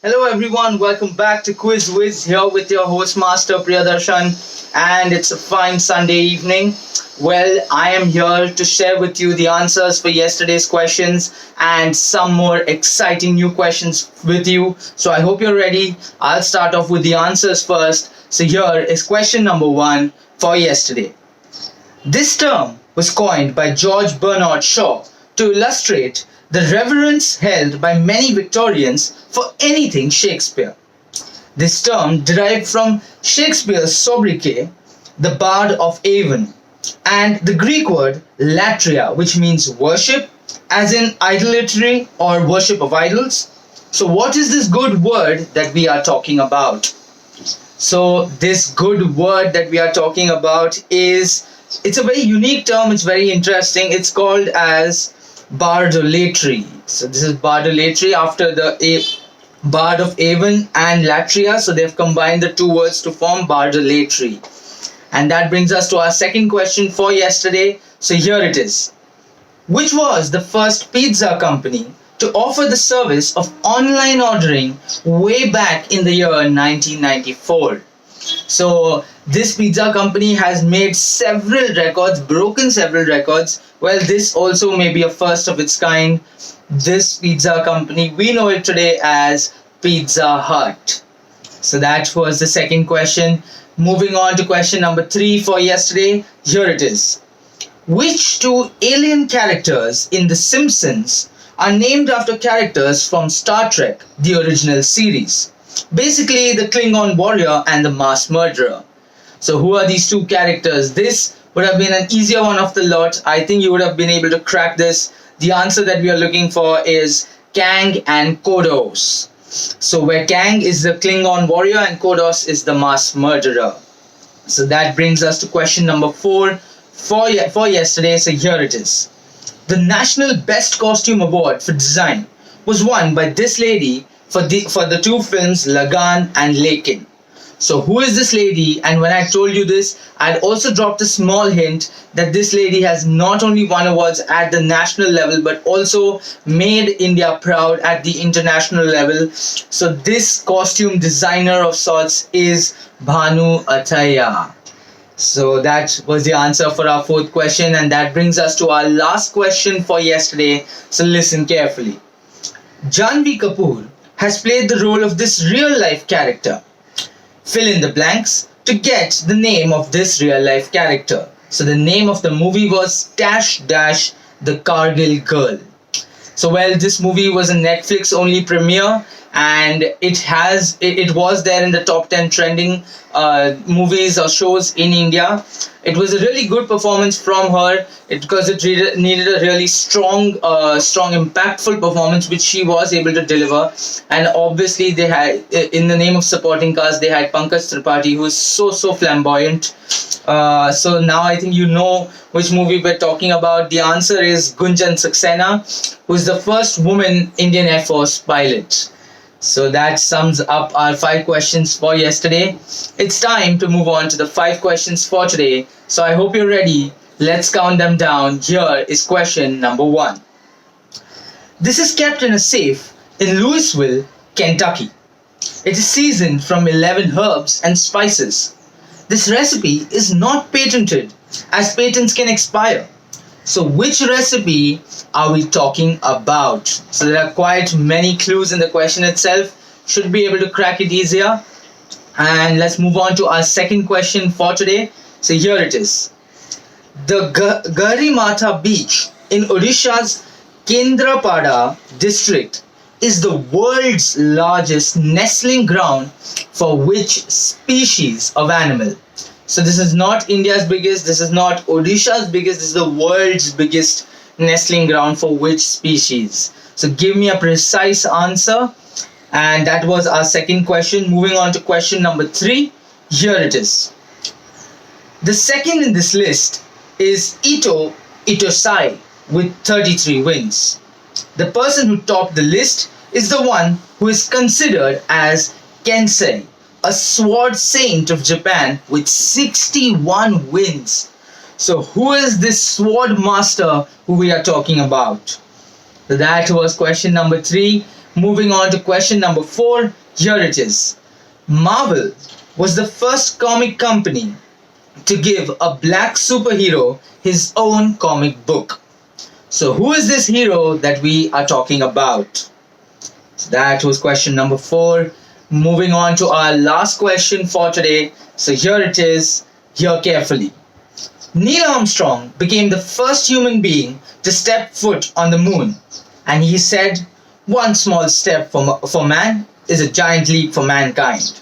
Hello everyone, welcome back to Whiz here with your host Master Priyadarshan, and it's a fine Sunday evening. Well, I am here to share with you the answers for yesterday's questions and some more exciting new questions with you. So I hope you're ready. I'll start off with the answers first. So here is question number 1 for yesterday. This term was coined by George Bernard Shaw to illustrate the reverence held by many Victorians for anything Shakespeare. This term derived from Shakespeare's sobriquet, the Bard of Avon, and the Greek word latria, which means worship, as in idolatry or worship of idols. So, what is this good word that we are talking about? So, this good word that we are talking about it's a very unique term, it's very interesting. It's called as bardolatry. So this is bardolatry after the Bard of Avon and Latria. So they've combined the two words to form bardolatry. And that brings us to our second question for yesterday. So here it is. Which was the first pizza company to offer the service of online ordering way back in the year 1994? So this pizza company has made several records, broken several records. Well, this also may be a first of its kind. This pizza company, we know it today as Pizza Hut. So that was the second question. Moving on to question number 3 for yesterday. Here it is. Which two alien characters in The Simpsons are named after characters from Star Trek, the original series? Basically, the Klingon warrior and the mass murderer. So who are these two characters? This would have been an easier one of the lot. I think you would have been able to crack this. The answer that we are looking for is Kang and Kodos. So where Kang is the Klingon warrior and Kodos is the mass murderer. So that brings us to question number 4 for yesterday. So here it is. The National Best Costume Award for Design was won by this lady for the two films Lagan and Lekin. So who is this lady? And when I told you this, I'd also dropped a small hint that this lady has not only won awards at the national level but also made India proud at the international level. So this costume designer of sorts is Bhanu Attaya. So that was the answer for our 4th question, and that brings us to our last question for yesterday. So listen carefully. Janvi Kapoor has played the role of this real life character. Fill in the blanks to get the name of this real life character. So the name of the movie was dash dash the Kargil Girl. So well, this movie was a Netflix only premiere, and it was there in the top 10 trending movies or shows in India. It was a really good performance from her because it needed a really strong, impactful performance, which she was able to deliver. And obviously, they had, in the name of supporting cast, they had Pankaj Tripathi, who is so flamboyant. So now I think you know which movie we're talking about. The answer is Gunjan Saxena, who is the first woman Indian Air Force pilot. So that sums up our 5 questions for yesterday. It's time to move on to the 5 questions for today. So I hope you're ready. Let's count them down. Here is question number 1. This is kept in a safe in Louisville, Kentucky. It is seasoned from 11 herbs and spices. This recipe is not patented, as patents can expire. So which recipe are we talking about? So there are quite many clues in the question itself. Should be able to crack it easier. And let's move on to our second question for today. So here it is. The Garimata beach in Odisha's Kendrapada district is the world's largest nestling ground for which species of animal? So this is not India's biggest, this is not Odisha's biggest, this is the world's biggest nestling ground for which species? So give me a precise answer. And that was our second question. Moving on to question number 3. Here it is. The second in this list is Ito Itosai with 33 wins. The person who topped the list is the one who is considered as Kensei, a sword saint of Japan with 61 wins. So who is this sword master who we are talking about? So that was question number 3. Moving on to question number 4, here it is. Marvel was the first comic company to give a black superhero his own comic book. So, who is this hero that we are talking about? So that was question number 4. Moving on to our last question for today. So, here it is. Hear carefully. Neil Armstrong became the first human being to step foot on the moon. And he said, one small step for man is a giant leap for mankind.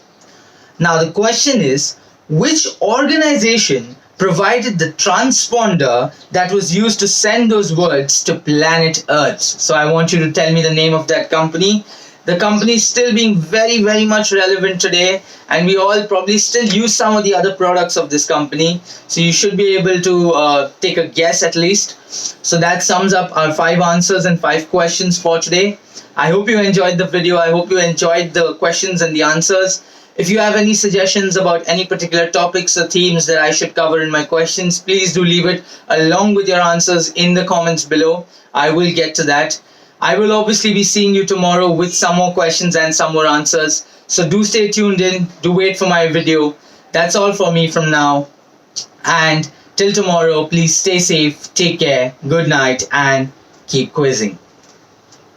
Now, the question is, which organization provided the transponder that was used to send those words to planet Earth? So I want you to tell me the name of that company. The company is still being very, very much relevant today, and we all probably still use some of the other products of this company. So you should be able to take a guess at least. So that sums up our 5 answers and 5 questions for today. I hope you enjoyed the video. I hope you enjoyed the questions and the answers. If you have any suggestions about any particular topics or themes that I should cover in my questions, please do leave it along with your answers in the comments below. I will get to that. I will obviously be seeing you tomorrow with some more questions and some more answers. So do stay tuned in. Do wait for my video. That's all for me from now. And till tomorrow, please stay safe, take care, good night, and keep quizzing.